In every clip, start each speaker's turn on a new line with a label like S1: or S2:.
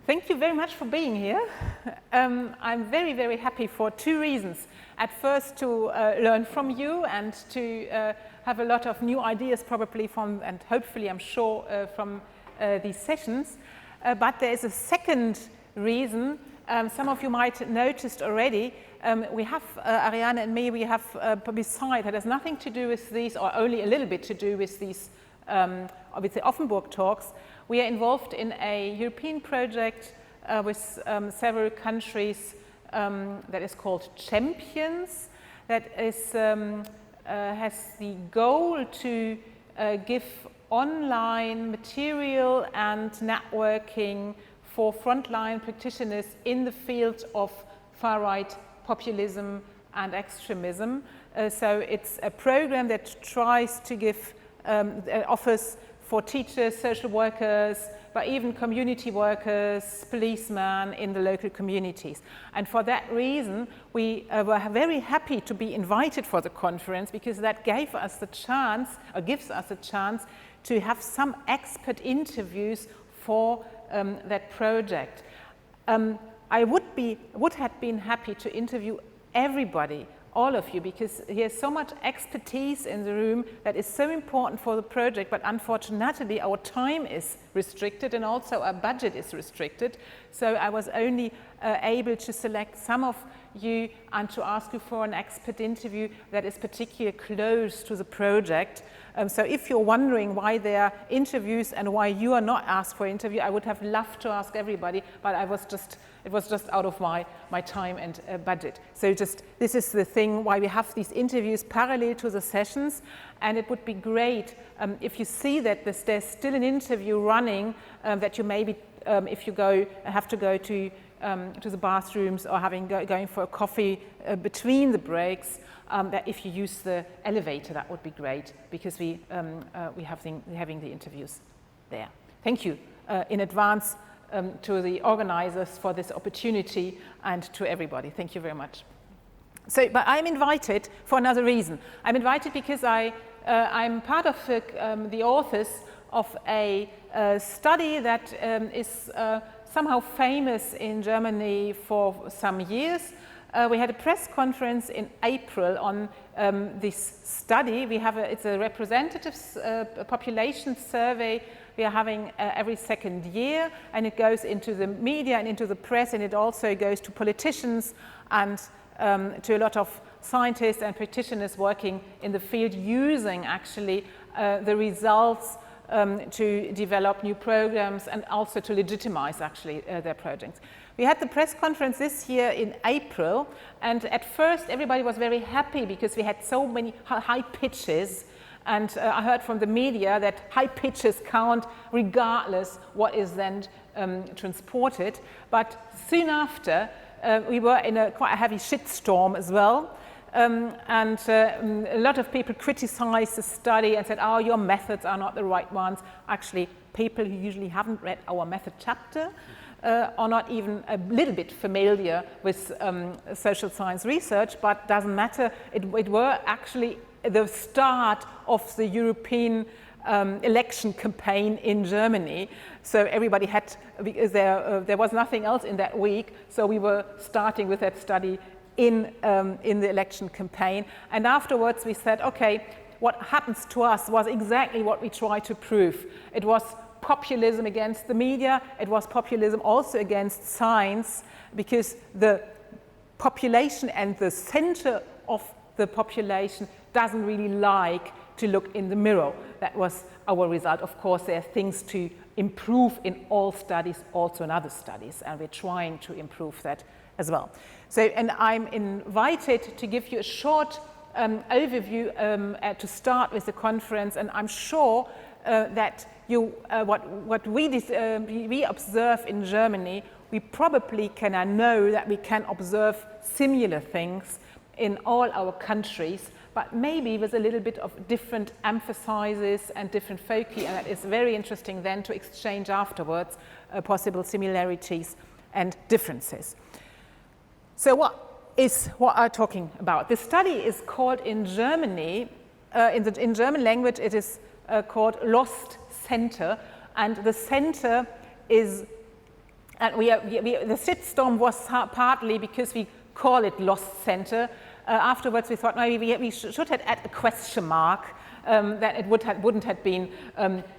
S1: Thank you very much for being here. I'm very, very happy for two reasons. At first, to learn from you and to have a lot of new ideas probably from, and hopefully I'm sure, from these sessions. But there is a second reason. Some of you might have noticed already. We have, Ariane and me, we have beside, that has nothing to do with these, or only a little bit to do with these, with the OFFENBURG talks. We are involved in a European project with several countries that is called Champions, that is, has the goal to give online material and networking for frontline practitioners in the field of far-right populism and extremism. So it's a program that tries to give, offers for teachers, social workers, but even community workers, policemen in the local communities. And for that reason, we were very happy to be invited for the conference, because that gave us the chance, or gives us a chance, to have some expert interviews for that project. I would have been happy to interview everybody, all of you, because there's so much expertise in the room that is so important for the project, but unfortunately our time is restricted and also our budget is restricted. So I was only able to select some of you and to ask you for an expert interview that is particularly close to the project. So if you're wondering why there are interviews and why you are not asked for an interview, I would have loved to ask everybody, but it was just out of my time and budget. So this is the thing why we have these interviews parallel to the sessions, and it would be great if you see that there's still an interview running, that you maybe, if you have to go to the bathrooms or going for a coffee between the breaks, that if you use the elevator, that would be great, because we're having the interviews there. Thank you in advance to the organizers for this opportunity, and to everybody. Thank you very much. So, but I'm invited for another reason. I'm invited because I'm part of the authors of a study that is somehow famous in Germany for some years. We had a press conference in April on this study. It's a representative population survey we are having every second year, and it goes into the media and into the press, and it also goes to politicians and to a lot of scientists and practitioners working in the field, using actually the results to develop new programs and also to legitimize actually their projects. We had the press conference this year in April, and at first everybody was very happy because we had so many high pitches, and I heard from the media that high pitches count regardless what is then transported. But soon after, we were in quite a heavy shitstorm as well. And a lot of people criticized the study and said, oh, your methods are not the right ones. Actually, people who usually haven't read our method chapter are not even a little bit familiar with social science research, but doesn't matter. It were actually the start of the European election campaign in Germany. So everybody had, because there was nothing else in that week, so we were starting with that study in the election campaign. And afterwards we said, okay, what happens to us was exactly what we tried to prove. It was populism against the media, it was populism also against science, because the population and the center of the population doesn't really like to look in the mirror. That was our result. Of course, there are things to improve in all studies, also in other studies, and we're trying to improve that as well. So, and I'm invited to give you a short overview to start with the conference, and I'm sure that what we observe in Germany, we probably can know that we can observe similar things in all our countries, but maybe with a little bit of different emphases and different foci, and that is very interesting then to exchange afterwards possible similarities and differences. So what are talking about? The study is called in Germany, in German language it is called Lost Center, and the center is And the shitstorm was partly because we call it lost center. Afterwards, we thought maybe we should have added a question mark, that it wouldn't have been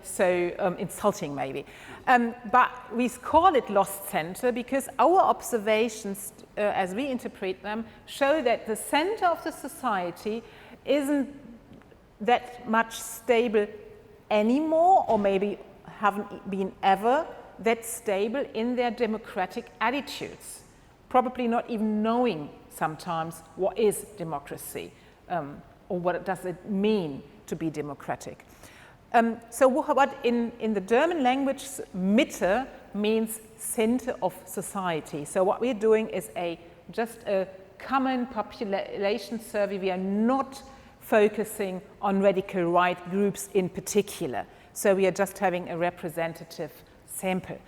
S1: so insulting maybe. But we call it lost center because our observations, as we interpret them, show that the center of the society isn't that much stable anymore, or maybe haven't been ever that stable in their democratic attitudes, probably not even knowing sometimes what is democracy, or what does it mean to be democratic. So what in the German language, Mitte means center of society. So what we're doing is just a common population survey. We are not focusing on radical right groups in particular. So we are just having a representative sample.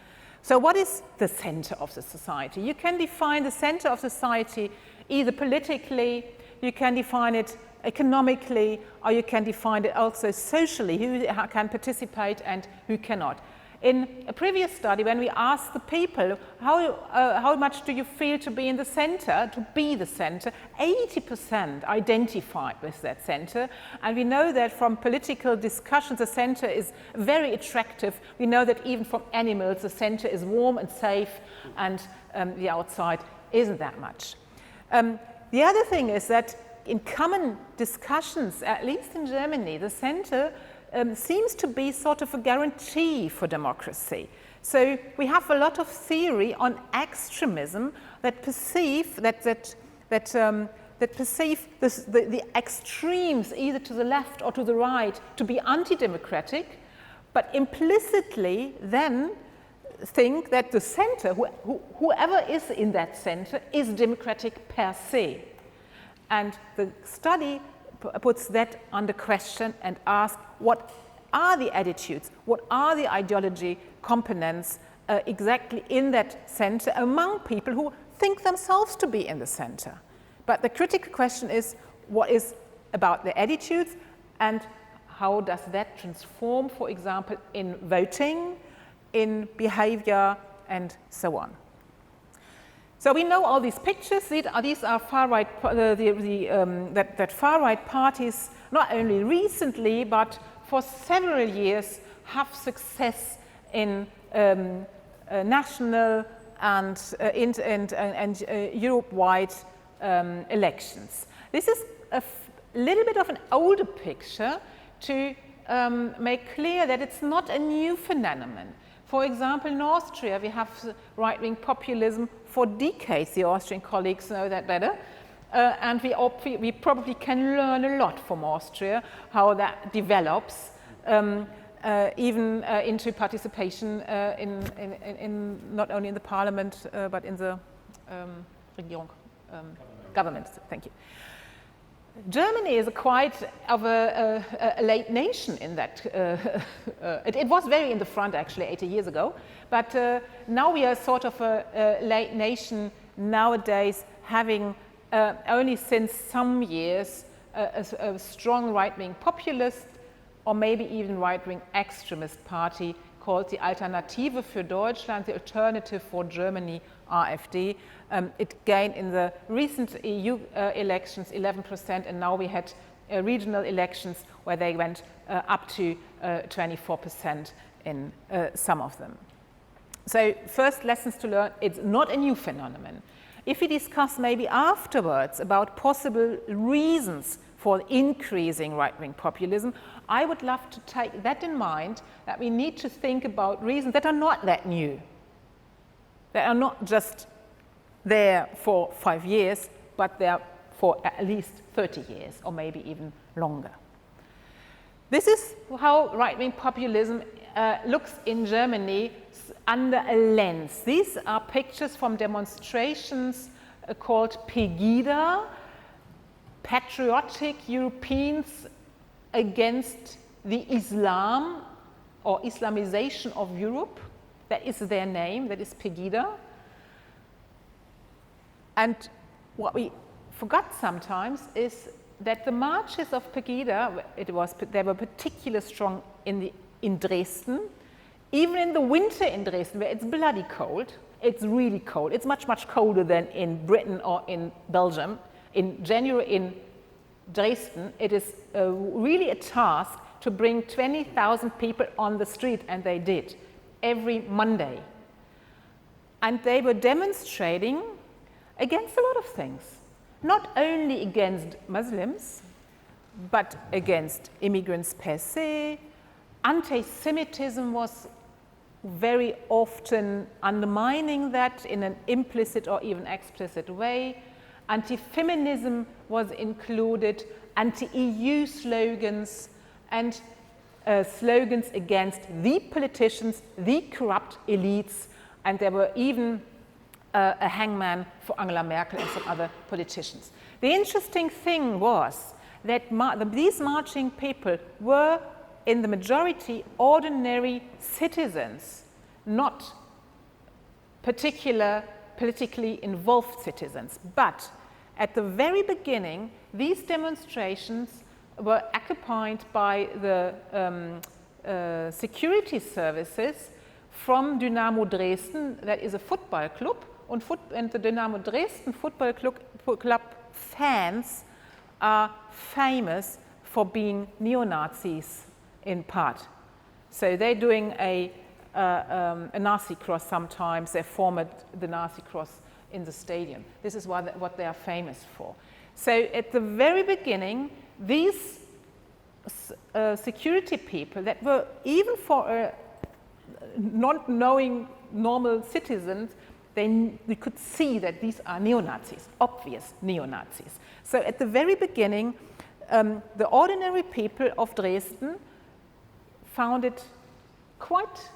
S1: So what is the center of the society? You can define the center of society either politically, you can define it economically, or you can define it also socially, who can participate and who cannot. In a previous study, when we asked the people, how much do you feel to be in the center, to be the center, 80% identified with that center. And we know that from political discussions, the center is very attractive. We know that even from animals, the center is warm and safe, and the outside isn't that much. The other thing is that in common discussions, at least in Germany, the center seems to be sort of a guarantee for democracy. So we have a lot of theory on extremism that perceive the extremes, either to the left or to the right, to be anti-democratic, but implicitly then think that the center, whoever is in that center, is democratic per se. And the study puts that under question and asks, what are the attitudes, what are the ideology components exactly in that center among people who think themselves to be in the center? But the critical question is, what is about the attitudes, and how does that transform, for example, in voting, in behavior, and so on? So we know all these pictures. These are far-right, that far-right parties, not only recently, but for several years, have success in national and Europe-wide elections. This is a little bit of an older picture to make clear that it's not a new phenomenon. For example, in Austria, we have right-wing populism for decades. The Austrian colleagues know that better. And we probably can learn a lot from Austria, how that develops, even into participation in not only in the parliament, but in the Regierung, government. Thank you. Germany is quite of a late nation in that. It was very in the front, actually, 80 years ago. But now we are sort of a late nation nowadays, having only since some years a strong right-wing populist, or maybe even right-wing extremist party called the Alternative für Deutschland, the Alternative for Germany, AfD. It gained in the recent EU elections 11%, and now we had regional elections where they went up to 24% in some of them. So first lessons to learn, it's not a new phenomenon. If we discuss maybe afterwards about possible reasons for increasing right-wing populism, I would love to take that in mind, that we need to think about reasons that are not that new, that are not just there for 5 years, but they're for at least 30 years, or maybe even longer. This is how right-wing populism looks in Germany under a lens. These are pictures from demonstrations called Pegida, Patriotic Europeans Against the Islam, or Islamization of Europe. That is their name, that is Pegida. And what we forgot sometimes is that the marches of Pegida, they were particularly strong in Dresden, even in the winter in Dresden, where it's bloody cold, It's really cold. It's much, much colder than in Britain or in Belgium. In January in Dresden, it is really a task to bring 20,000 people on the street, and they did, every Monday. And they were demonstrating against a lot of things, not only against Muslims, but against immigrants per se. Anti-Semitism was very often undermining that in an implicit or even explicit way. Anti-feminism was included, anti-EU slogans, and slogans against the politicians, the corrupt elites, and there were even a hangman for Angela Merkel and some other politicians. The interesting thing was that these marching people were in the majority ordinary citizens, not particular politically involved citizens. But at the very beginning, these demonstrations were occupied by the security services from Dynamo Dresden, that is a football club, and the Dynamo Dresden football club fans are famous for being neo-Nazis in part. So they're doing a Nazi cross sometimes. They form the Nazi cross in the stadium. This is what they are famous for. So at the very beginning, these security people that were, even for not knowing normal citizens, we could see that these are neo-Nazis, obvious neo-Nazis. So at the very beginning, the ordinary people of Dresden found it quite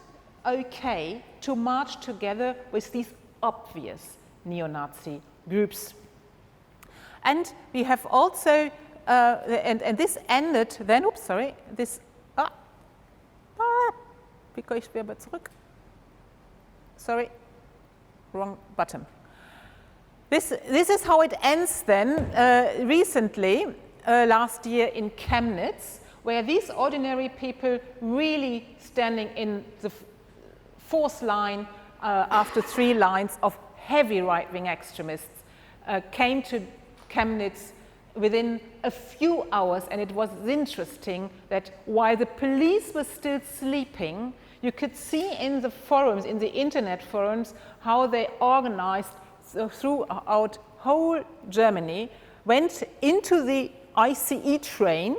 S1: okay to march together with these obvious neo-Nazi groups. And we have also, and this ended then, wie komme ich wieder zurück? Sorry, wrong button. This is how it ends then, recently, last year in Chemnitz, where these ordinary people really standing in the fourth line after 3 lines of heavy right-wing extremists came to Chemnitz within a few hours, and it was interesting that while the police were still sleeping, you could see in the forums, in the internet forums, how they organized throughout whole Germany, went into the ICE train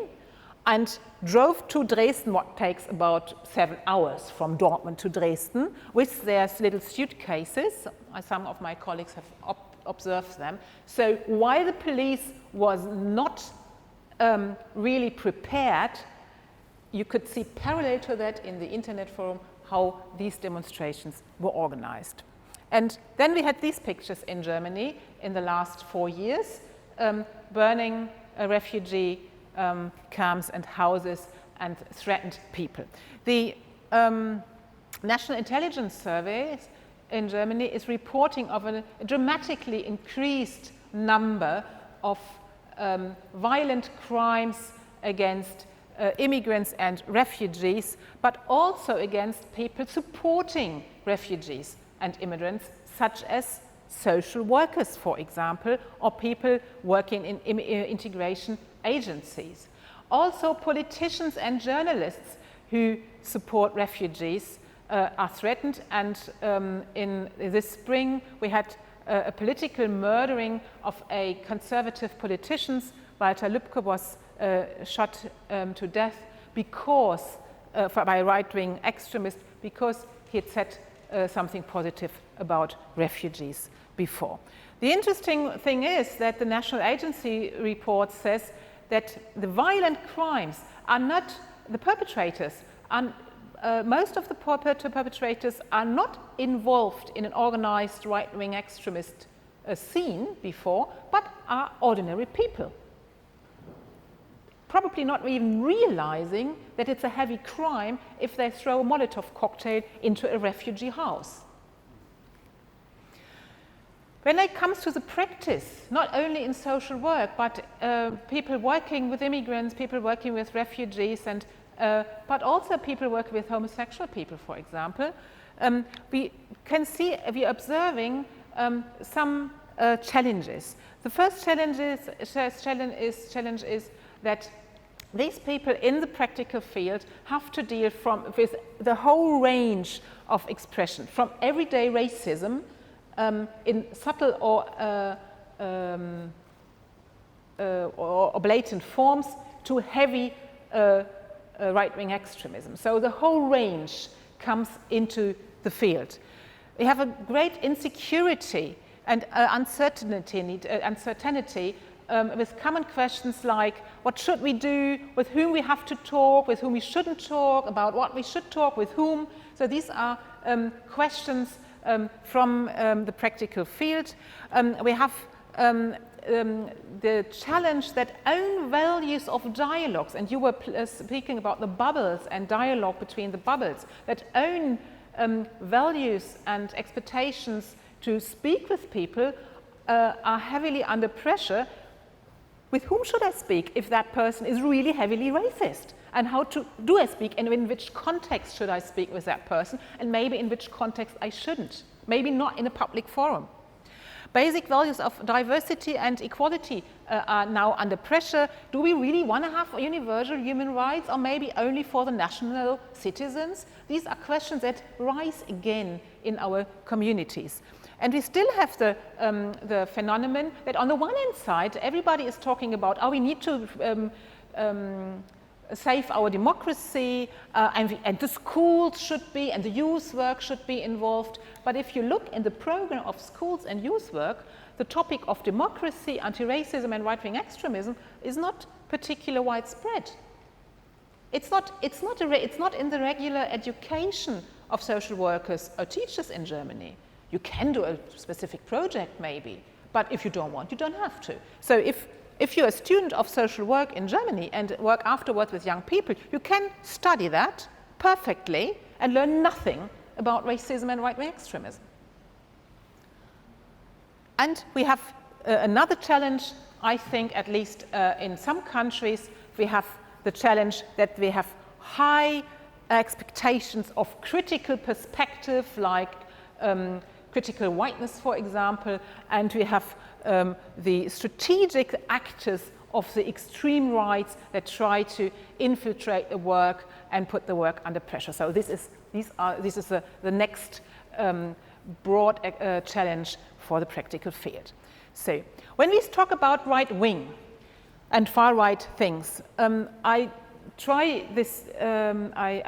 S1: and drove to Dresden, what takes about 7 hours from Dortmund to Dresden, with their little suitcases. Some of my colleagues have observed them. So while the police was not really prepared, you could see parallel to that in the internet forum how these demonstrations were organized. And then we had these pictures in Germany in the last 4 years, burning refugee camps and houses and threatened people. The National Intelligence Survey in Germany is reporting of a dramatically increased number of violent crimes against immigrants and refugees, but also against people supporting refugees and immigrants, such as social workers, for example, or people working in integration agencies. Also, politicians and journalists who support refugees are threatened, and in this spring we had a political murdering of a conservative politician. Walter Lübcke was shot to death because, by right-wing extremists, because he had said something positive about refugees before. The interesting thing is that the National Agency report says that the violent crimes are not the perpetrators, and most of the perpetrators are not involved in an organized right-wing extremist scene before, but are ordinary people, probably not even realizing that it's a heavy crime if they throw a Molotov cocktail into a refugee house. When it comes to the practice, not only in social work, but people working with immigrants, people working with refugees, and but also people working with homosexual people, for example, we can see, we're observing some challenges. The first challenge is that these people in the practical field have to deal with the whole range of expression, from everyday racism in subtle or blatant forms to heavy right-wing extremism. So the whole range comes into the field. We have a great insecurity and uncertainty with common questions like what should we do, with whom we have to talk, with whom we shouldn't talk, about what we should talk, with whom. So these are questions from the practical field. We have the challenge that own values of dialogues, and you were speaking about the bubbles and dialogue between the bubbles, that own values and expectations to speak with people are heavily under pressure. With whom should I speak if that person is really heavily racist? And how do I speak, and in which context should I speak with that person, and maybe in which context I shouldn't, maybe not in a public forum. Basic values of diversity and equality are now under pressure. Do we really want to have universal human rights, or maybe only for the national citizens? These are questions that rise again in our communities. And we still have the phenomenon that on the one hand side, everybody is talking about, we need to save our democracy, and the schools should be, and the youth work should be involved. But if you look in the program of schools and youth work, the topic of democracy, anti-racism and right-wing extremism is not particularly widespread. It's not in the regular education of social workers or teachers in Germany. You can do a specific project maybe, but if you don't want, you don't have to. So if you're a student of social work in Germany and work afterwards with young people, you can study that perfectly and learn nothing about racism and right-wing extremism. And we have another challenge, I think, at least in some countries, we have the challenge that we have high expectations of critical perspective, like critical whiteness, for example, and we have the strategic actors of the extreme rights that try to infiltrate the work and put the work under pressure. So this is the next broad challenge for the practical field. So when we talk about right wing and far right things, I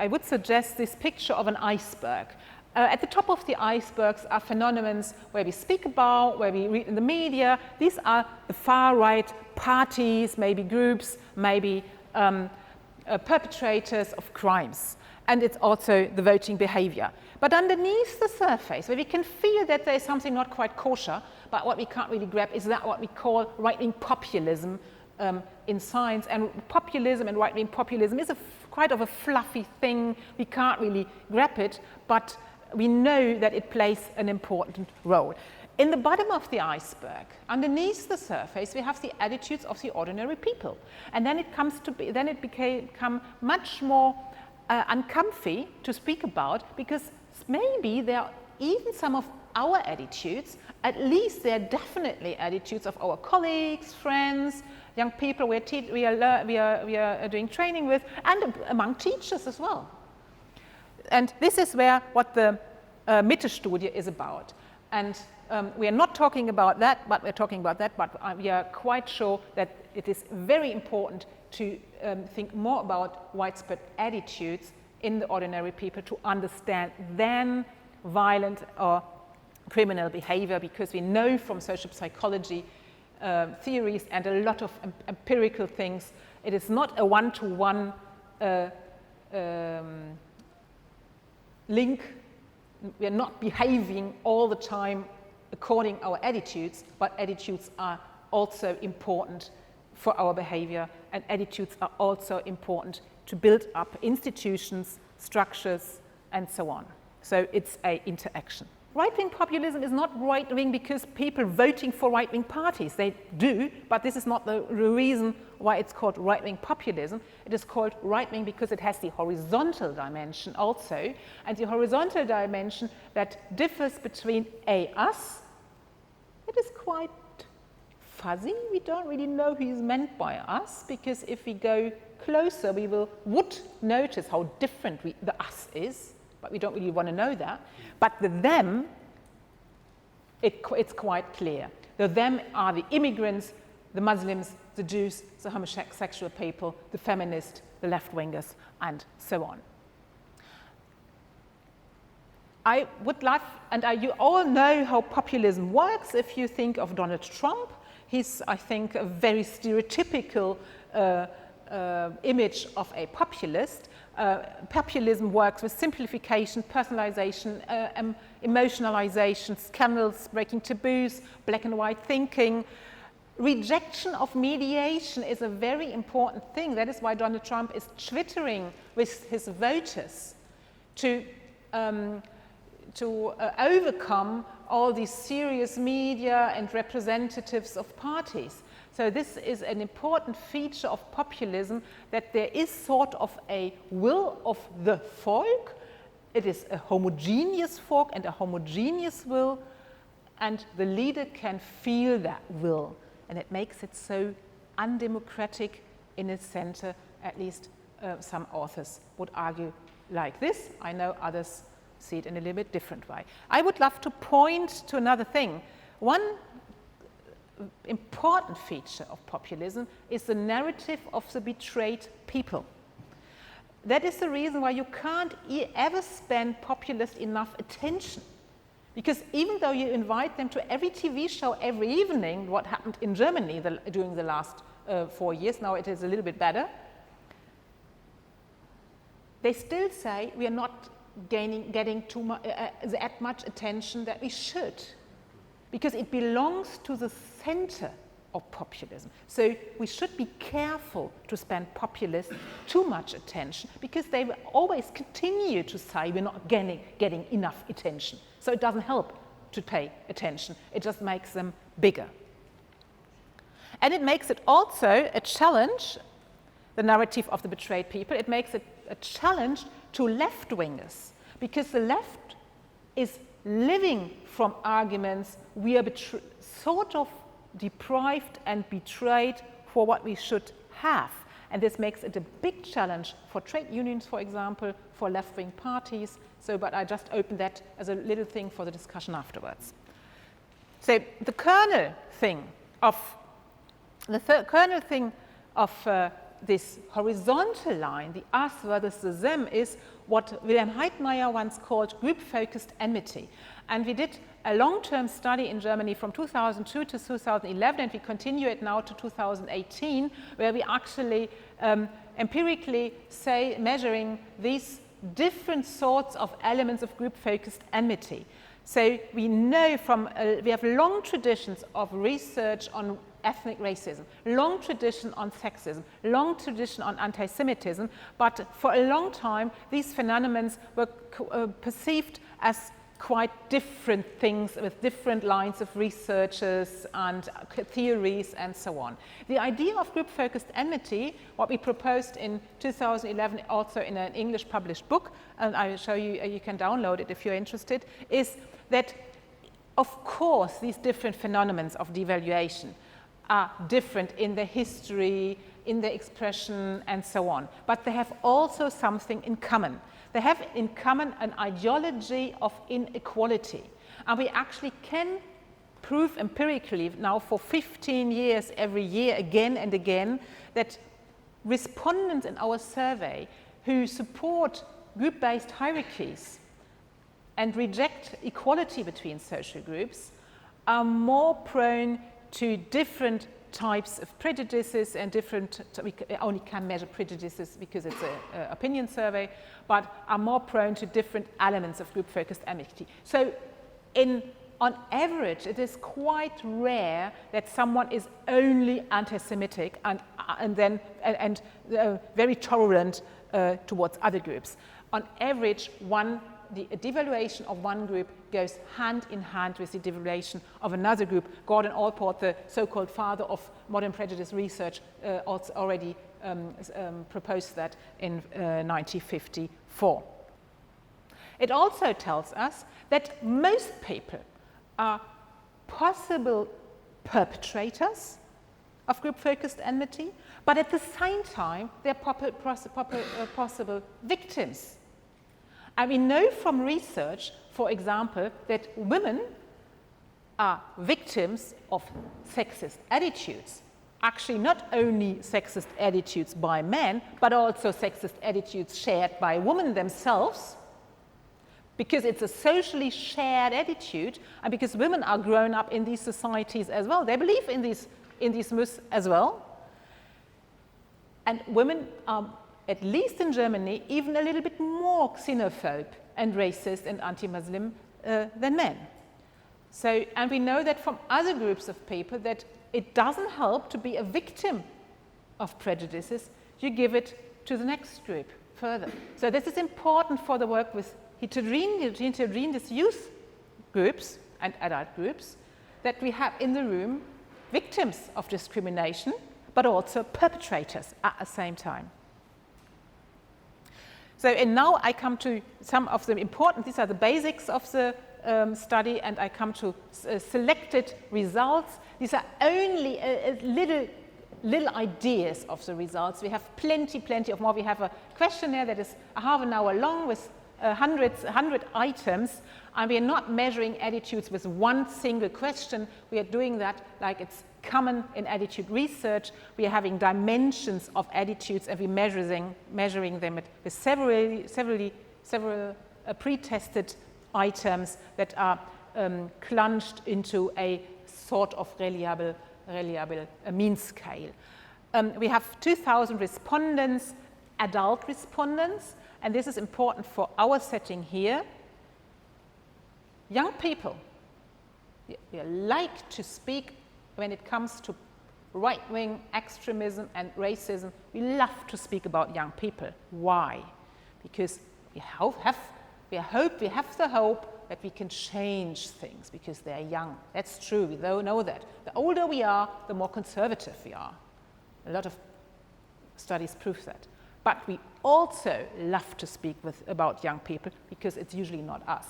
S1: would suggest this picture of an iceberg. At the top of the icebergs are phenomena where we speak about, where we read in the media. These are the far-right parties, maybe groups, maybe perpetrators of crimes. And it's also the voting behavior. But underneath the surface, where we can feel that there is something not quite kosher, but what we can't really grab is that what we call right-wing populism in science. And populism and right-wing populism is quite of a fluffy thing. We can't really grab it, but we know that it plays an important role. In the bottom of the iceberg, underneath the surface, we have the attitudes of the ordinary people. And then it became much more uncomfy to speak about, because maybe there are even some of our attitudes, at least they are definitely attitudes of our colleagues, friends, young people we are doing training with, and among teachers as well. And this is what the Mitte studie is about. And we are not talking about that, but we're talking about that, but we are quite sure that it is very important to think more about widespread attitudes in the ordinary people to understand then violent or criminal behavior, because we know from social psychology theories and a lot of empirical things, it is not a one-to-one link. We are not behaving all the time according to our attitudes, but attitudes are also important for our behavior, and attitudes are also important to build up institutions, structures, and so on. So it's an interaction. Right-wing populism is not right-wing because people voting for right-wing parties. They do, but this is not the reason why it's called right-wing populism. It is called right-wing because it has the horizontal dimension also, and the horizontal dimension that differs between us. It is quite fuzzy. We don't really know who is meant by us, because if we go closer, we would notice how different the us is, but we don't really want to know that. But the them, it's quite clear. The them are the immigrants, the Muslims, the Jews, the homosexual people, the feminists, the left-wingers, and so on. I would love, and you all know how populism works if you think of Donald Trump. He's, I think, a very stereotypical image of a populist. Populism works with simplification, personalization, emotionalization, scandals, breaking taboos, black and white thinking. Rejection of mediation is a very important thing. That is why Donald Trump is twittering with his voters to overcome all these serious media and representatives of parties. So this is an important feature of populism, that there is sort of a will of the folk. It is a homogeneous folk and a homogeneous will, and the leader can feel that will. And it makes it so undemocratic in its center. At least some authors would argue like this. I know others see it in a little bit different way. I would love to point to another thing. One important feature of populism is the narrative of the betrayed people. That is the reason why you can't ever spend populists enough attention. Because even though you invite them to every TV show every evening, what happened in Germany during the last 4 years, now it is a little bit better, they still say we are not getting that much attention that we should, because it belongs to the center of populism. So we should be careful to spend populists too much attention, because they will always continue to say we're not getting enough attention. So it doesn't help to pay attention. It just makes them bigger. And it makes it also a challenge, the narrative of the betrayed people, it makes it a challenge to left-wingers, because the left is living from arguments we are sort of deprived and betrayed for what we should have. And this makes it a big challenge for trade unions, for example, for left-wing parties. So, but I just opened that as a little thing for the discussion afterwards. So the kernel thing of this horizontal line, the us versus the them, is what Wilhelm Heidmeier once called group-focused enmity. And we did a long-term study in Germany from 2002 to 2011, and we continue it now to 2018, where we actually empirically measuring these different sorts of elements of group-focused enmity. So we know we have long traditions of research on ethnic racism, long tradition on sexism, long tradition on anti-Semitism, but for a long time these phenomena were perceived as quite different things with different lines of researchers and theories and so on. The idea of group-focused enmity, what we proposed in 2011 also in an English published book, and I will show you, you can download it if you're interested, is that of course these different phenomena of devaluation are different in the history, in the expression, and so on. But they have also something in common. They have in common an ideology of inequality. And we actually can prove empirically now for 15 years, every year, again and again, that respondents in our survey who support group-based hierarchies and reject equality between social groups are more prone to different types of prejudices and different, we only can measure prejudices because it's an opinion survey, but are more prone to different elements of group-focused enmity. So on average, it is quite rare that someone is only anti-Semitic and very tolerant towards other groups. On average, one the devaluation of one group goes hand in hand with the devaluation of another group. Gordon Allport, the so-called father of modern prejudice research, also already proposed that in 1954. It also tells us that most people are possible perpetrators of group-focused enmity, but at the same time, they're possible victims. And we know from research, for example, that women are victims of sexist attitudes. Actually, not only sexist attitudes by men, but also sexist attitudes shared by women themselves, because it's a socially shared attitude, and because women are grown up in these societies as well. They believe in these myths as well. And women are, at least in Germany, even a little bit more xenophobe and racist and anti-Muslim than men. So, and we know that from other groups of people that it doesn't help to be a victim of prejudices. You give it to the next group further. So this is important for the work with heterogeneous youth groups and adult groups, that we have in the room victims of discrimination, but also perpetrators at the same time. So, and now I come to some of the important, these are the basics of the study, and I come to selected results. These are only little ideas of the results. We have plenty of more. We have a questionnaire that is half an hour long with 100 items, and we are not measuring attitudes with one single question. We are doing that like it's common in attitude research. We are having dimensions of attitudes, and we're measuring them with several pre-tested items that are plunged into a sort of reliable mean scale. We have 2,000 respondents, adult respondents, and this is important for our setting here. Young people, we like to speak when it comes to right-wing extremism and racism. We love to speak about young people. Why? Because we have the hope that we can change things because they're young. That's true, we know that. The older we are, the more conservative we are. A lot of studies prove that. But we also love to speak about young people because it's usually not us.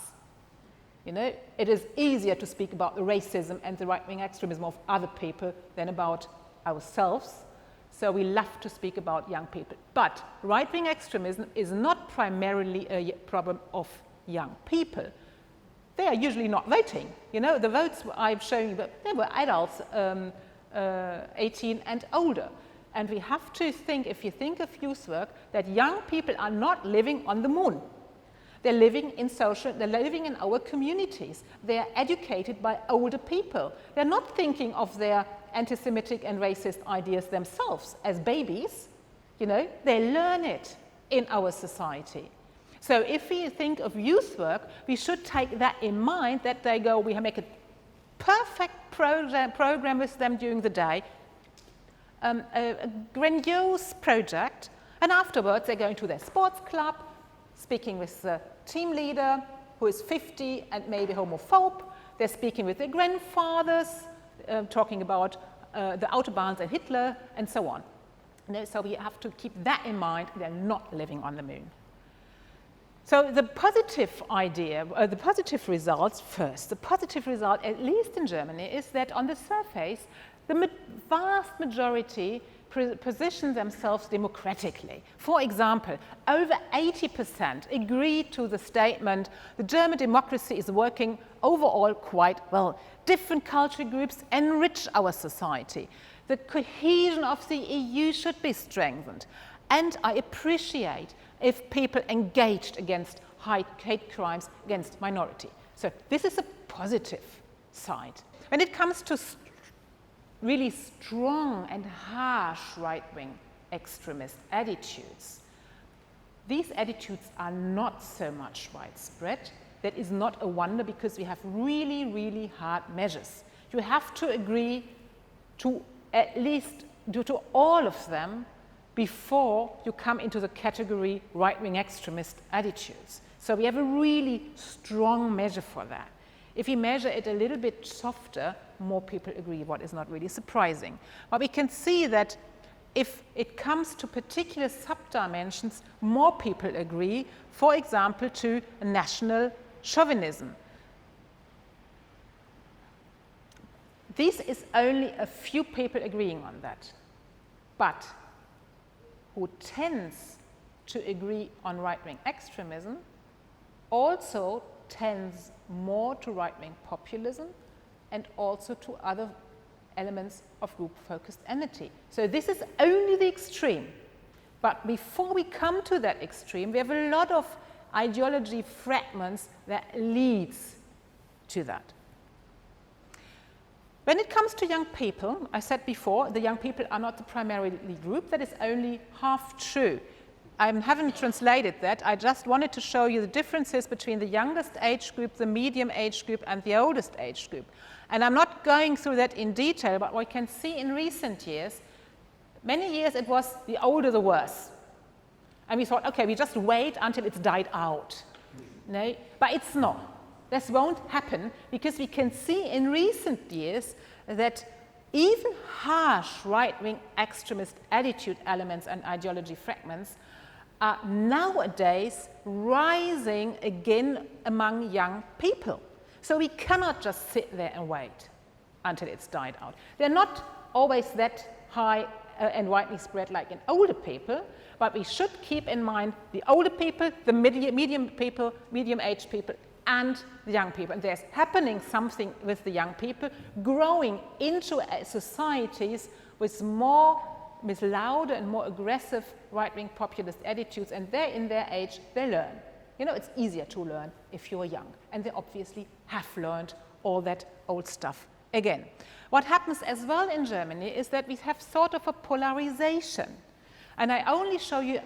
S1: You know, it is easier to speak about the racism and the right-wing extremism of other people than about ourselves. So we love to speak about young people. But right-wing extremism is not primarily a problem of young people. They are usually not voting. You know, the votes I've shown you, they were adults, 18 and older. And we have to think, if you think of youth work, that young people are not living on the moon. They're living in our communities. They're educated by older people. They're not thinking of their anti-Semitic and racist ideas themselves as babies. You know, they learn it in our society. So if we think of youth work, we should take that in mind, that they go, we make a perfect program with them during the day, a grandiose project, and afterwards they're going to their sports club, speaking with the team leader who is 50 and maybe homophobe. They're speaking with their grandfathers, talking about the Autobahns and Hitler and so on. So we have to keep that in mind. They're not living on the moon. So the positive idea, the positive results first. The positive result, at least in Germany, is that on the surface, the vast majority position themselves democratically. For example, over 80% agree to the statement, the German democracy is working overall quite well. Different cultural groups enrich our society. The cohesion of the EU should be strengthened. And I appreciate if people engaged against hate crimes against minority. So this is a positive side. When it comes to really strong and harsh right-wing extremist attitudes, these attitudes are not so much widespread. That is not a wonder, because we have really, really hard measures. You have to agree to at least to all of them before you come into the category right-wing extremist attitudes. So we have a really strong measure for that. If we measure it a little bit softer, more people agree, what is not really surprising. But we can see that if it comes to particular subdimensions, more people agree, for example, to national chauvinism. This is only a few people agreeing on that. But who tends to agree on right-wing extremism also tends more to right-wing populism and also to other elements of group-focused enmity. So this is only the extreme. But before we come to that extreme, we have a lot of ideology fragments that leads to that. When it comes to young people, I said before, the young people are not the primary group. That is only half true. I haven't translated that. I just wanted to show you the differences between the youngest age group, the medium age group, and the oldest age group. And I'm not going through that in detail, but we can see in recent years, many years it was the older the worse. And we thought, okay, we just wait until it's died out. No, but it's not. This won't happen because we can see in recent years that even harsh right-wing extremist attitude elements and ideology fragments are nowadays rising again among young people. So we cannot just sit there and wait until it's died out. They're not always that high and widely spread like in older people, but we should keep in mind the older people, the medium-aged people, and the young people. And there's happening something with the young people, growing into societies with louder and more aggressive right-wing populist attitudes, and they're in their age, they learn. You know, it's easier to learn if you're young, and they obviously have learned all that old stuff again. What happens as well in Germany is that we have sort of a polarization. And I only show you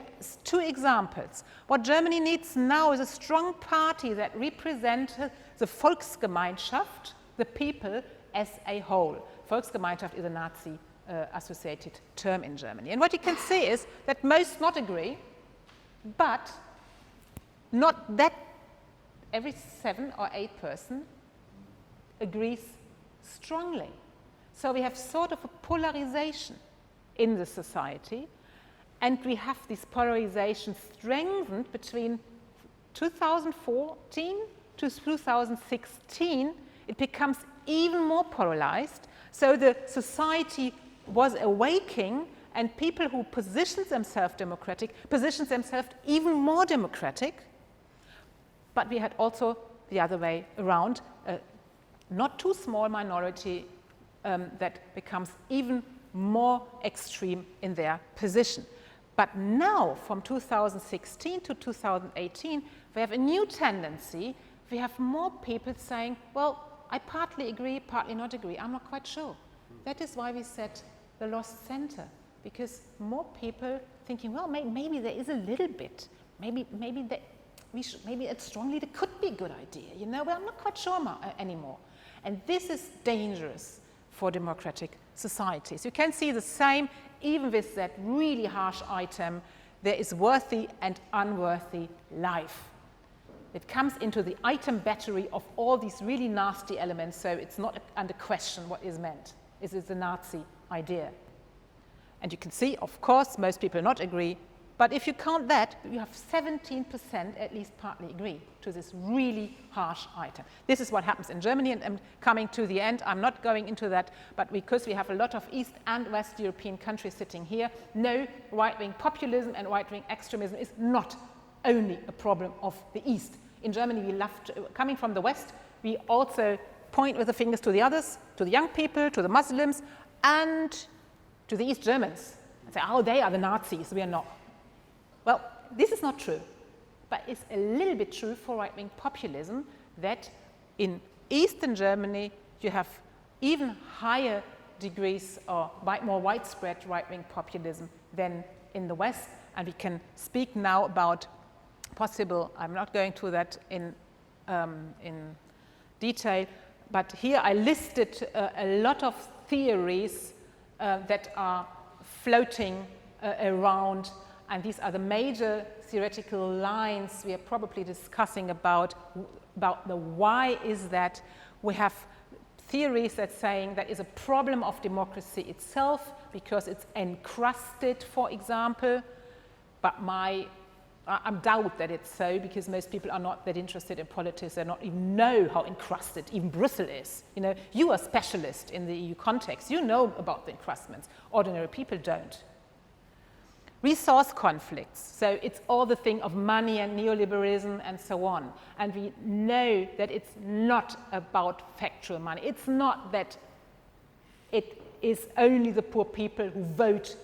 S1: two examples. What Germany needs now is a strong party that represents the Volksgemeinschaft, the people as a whole. Volksgemeinschaft is a Nazi associated term in Germany. And what you can see is that most not agree, but not that every 7 or 8 person agrees strongly. So we have sort of a polarization in the society. And we have this polarization strengthened between 2014 to 2016. It becomes even more polarized. So the society was awaking, and people who positioned themselves democratic positioned themselves even more democratic. But we had also the other way around, a not too small minority that becomes even more extreme in their position. But now, from 2016 to 2018, we have a new tendency. We have more people saying, well, I partly agree, partly not agree. I'm not quite sure. That is why we said the lost center, because more people thinking, well, maybe there is a little bit. Maybe it's strongly, it could be a good idea. You know, well, I'm not quite sure anymore. And this is dangerous for democratic societies. You can see the same even with that really harsh item, there is worthy and unworthy life. It comes into the item battery of all these really nasty elements, so it's not under question what is meant. Is it the Nazi idea? And you can see, of course, most people not agree, but if you count that, you have 17% at least partly agree to this really harsh item. This is what happens in Germany, and I'm coming to the end. I'm not going into that, but because we have a lot of East and West European countries sitting here, no, right-wing populism and right-wing extremism is not only a problem of the East. In Germany, we love to, coming from the West, we also point with the fingers to the others, to the young people, to the Muslims, and to the East Germans, and say, oh, they are the Nazis, we are not. Well, this is not true, but it's a little bit true for right-wing populism that in Eastern Germany you have even higher degrees or more widespread right-wing populism than in the West. And we can speak now about possible, I'm not going to that in detail, but here I listed a lot of theories that are floating around And these are the major theoretical lines we are probably discussing about the why is that. We have theories that saying that is a problem of democracy itself because it's encrusted, for example, but I doubt that it's so because most people are not that interested in politics. They don't even know how encrusted even Brussels is. You know, you are a specialist in the EU context. You know about the encrustments. Ordinary people don't. Resource conflicts. So it's all the thing of money and neoliberalism and so on. And we know that it's not about factual money. It's not that it is only the poor people who vote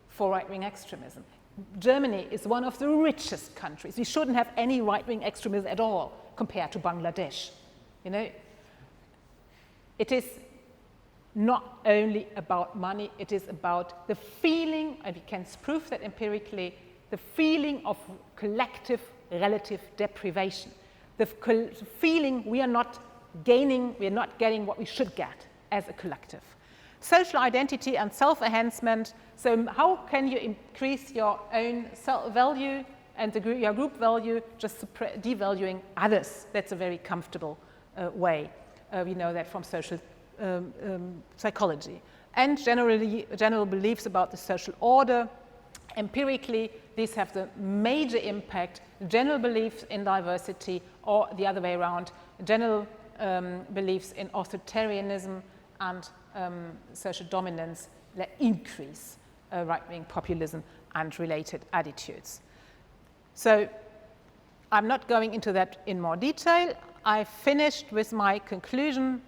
S1: for right-wing extremism. Germany is one of the richest countries. We shouldn't have any right-wing extremism at all compared to Bangladesh. You know, it is not only about money, it is about the feeling, and we can prove that empirically, the feeling of collective relative deprivation. The feeling we are not gaining, we are not getting what we should get as a collective. Social identity and self-enhancement. So how can you increase your own self-value and your group value just devaluing others? That's a very comfortable way. We know that from social psychology. And general beliefs about the social order. Empirically, these have the major impact. General beliefs in diversity, or the other way around, general beliefs in authoritarianism and social dominance that increase right-wing populism and related attitudes. So I'm not going into that in more detail. I finished with my conclusion.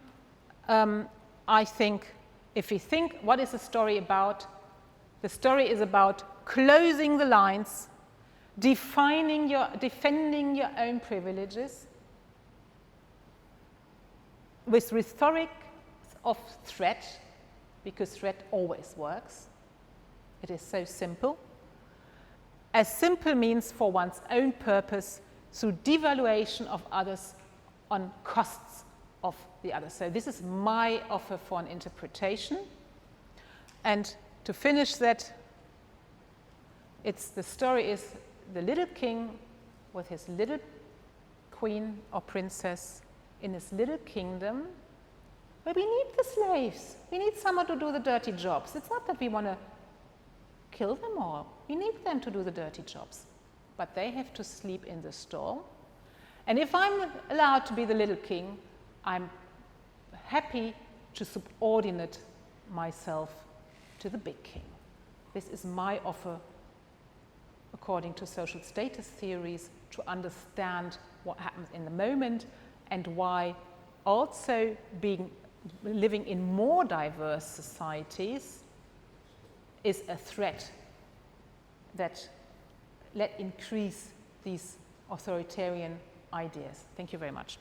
S1: I think if we think what is the story about, the story is about closing the lines, defending your own privileges with rhetoric of threat, because threat always works. It is so simple. A simple means for one's own purpose through devaluation of others on costs of the others. So this is my offer for an interpretation. And to finish that, the story is the little king with his little queen or princess in his little kingdom. But we need the slaves. We need someone to do the dirty jobs. It's not that we want to kill them all. We need them to do the dirty jobs. But they have to sleep in the stall. And if I'm allowed to be the little king, I'm happy to subordinate myself to the big king. This is my offer, according to social status theories, to understand what happens in the moment and why also living in more diverse societies is a threat that let increase these authoritarian ideas. Thank you very much.